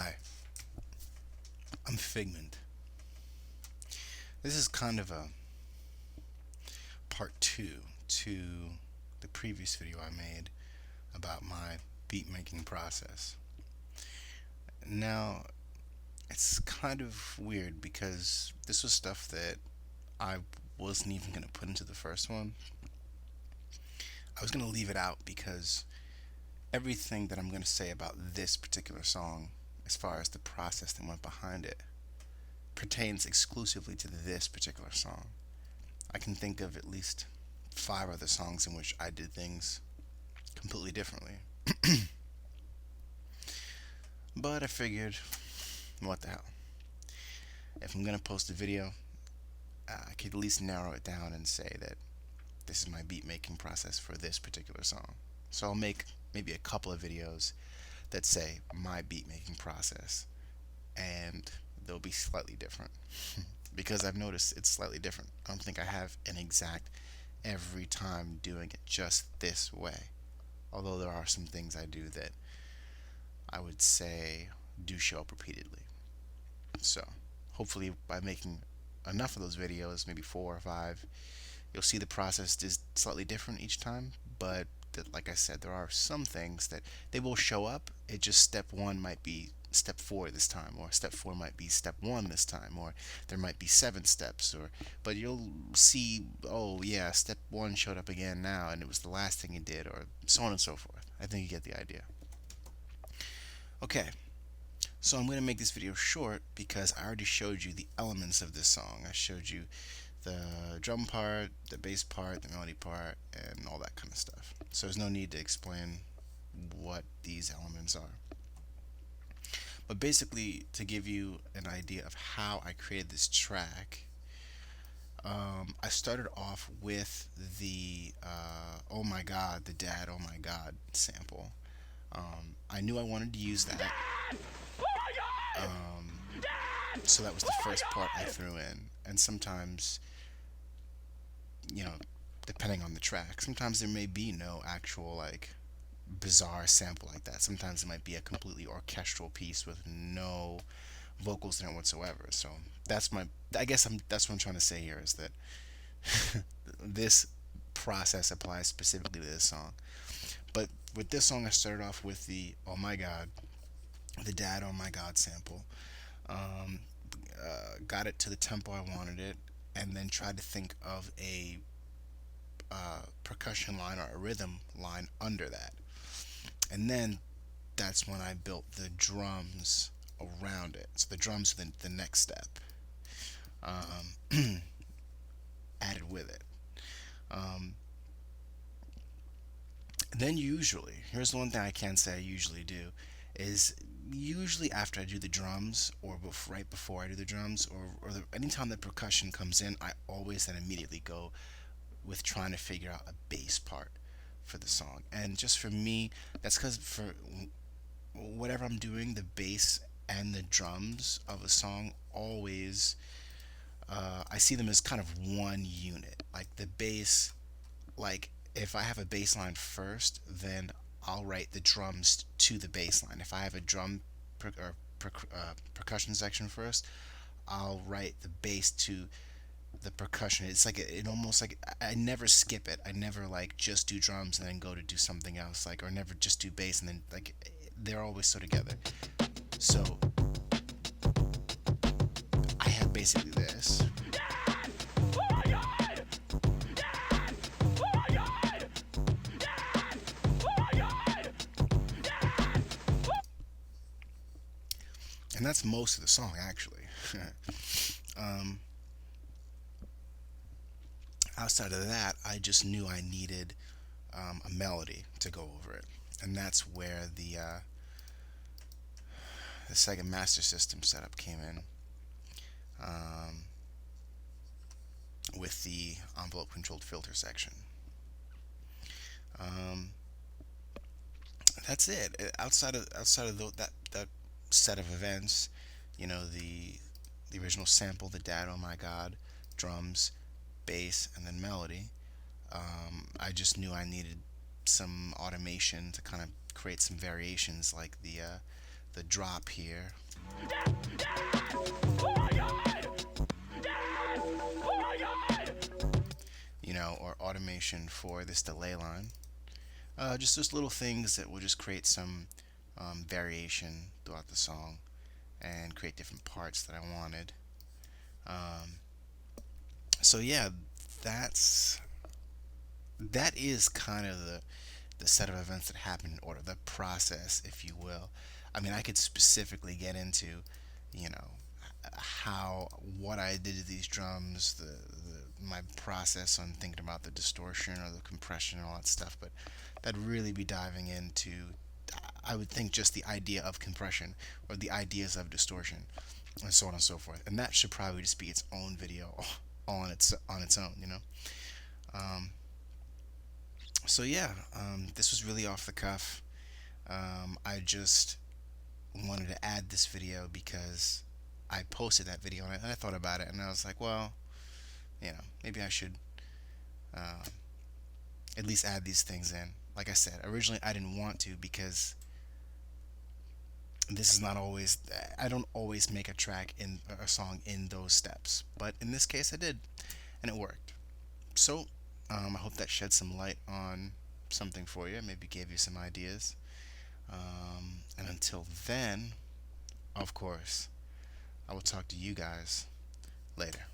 Hi, I'm Figment. This is kind of a part two to the previous video I made about my beat making process. Now, it's kind of weird because this was stuff that I wasn't even going to put into the first one. I was going to leave it out because everything that I'm going to say about this particular song, as far as the process that went behind it, pertains exclusively to this particular song. I can think of at least five other songs in which I did things completely differently. But I figured, what the hell? If I'm gonna post a video, I could at least narrow it down and say that this is my beat making process for this particular song. So I'll make maybe a couple of videos that say my beat making process, and they'll be slightly different because I've noticed it's slightly different. I don't think I have an exact every time doing it just this way. Although there are some things I do that I would say do show up repeatedly. So, hopefully, by making enough of those videos, maybe four or five, you'll see the process is slightly different each time. But like I said, there are some things that they will show up. It just step one might be step four this time, or step four might be step one this time, or there might be seven steps, or but you'll see, oh yeah, step one showed up again now, and it was the last thing you did, or so on and so forth. I think you get the idea. Okay, so I'm going to make this video short because I already showed you the elements of this song. I showed you the drum part, the bass part, the melody part, and all that kind of stuff. So there's no need to explain what these elements are. But basically, to give you an idea of how I created this track, I started off with the "Oh My God," the "Dad, Oh My God" sample. I knew I wanted to use that, so that was the first part I threw in. And sometimes, you know, depending on the track, sometimes there may be no actual like bizarre sample like that. Sometimes it might be a completely orchestral piece with no vocals in it whatsoever. So that's my, I guess that's what I'm trying to say here is that this process applies specifically to this song. But with this song, I started off with the "Oh My God," the "Dad, Oh My God" sample. Um, got it to the tempo I wanted it, and then tried to think of a percussion line or a rhythm line under that. And then that's when I built the drums around it. So the drums are the next step, added with it. Um, then usually, here's the one thing I can say I usually do is usually after I do the drums or right before I do the drums or anytime the percussion comes in, I always then immediately go with trying to figure out a bass part for the song. And just for me, that's because for whatever I'm doing, the bass and the drums of a song always, I see them as kind of one unit. Like the bass, like if I have a bass line first, then I'll write the drums to the bass line. If I have a drum percussion section first, I'll write the bass to the percussion. It's like it almost like I never skip it. I never like just do drums and then go to do something else, like, or never just do bass and then like they're always so together. So I have basically this. And that's most of the song actually. um, Outside of that, I just knew I needed a melody to go over it, and that's where the Sega Master System setup came in, um, with the envelope controlled filter section. Um, that's it. Outside of that set of events, the original sample, the "Dad, Oh My God," drums, bass, and then melody. I just knew I needed some automation to kind of create some variations, like the drop here, or automation for this delay line. Just those little things that will just create some variation throughout the song and create different parts that I wanted. Um, so yeah, that's that is kind of the set of events that happen in order, the process, if you will. I mean, I could specifically get into, you know, how what I did to these drums, my process on thinking about the distortion or the compression and all that stuff, but that'd really be diving into, I would think, just the idea of compression or the ideas of distortion and so on and so forth. And that should probably just be its own video all on its own, Um, so yeah, this was really off the cuff. I just wanted to add this video because I posted that video and I thought about it and I was like, well, maybe I should uh, at least add these things in. Like I said, originally I didn't want to because this is not always, I don't always make a song in those steps, but in this case I did, and it worked. So I hope that shed some light on something for you, maybe gave you some ideas. And until then, of course, I will talk to you guys later.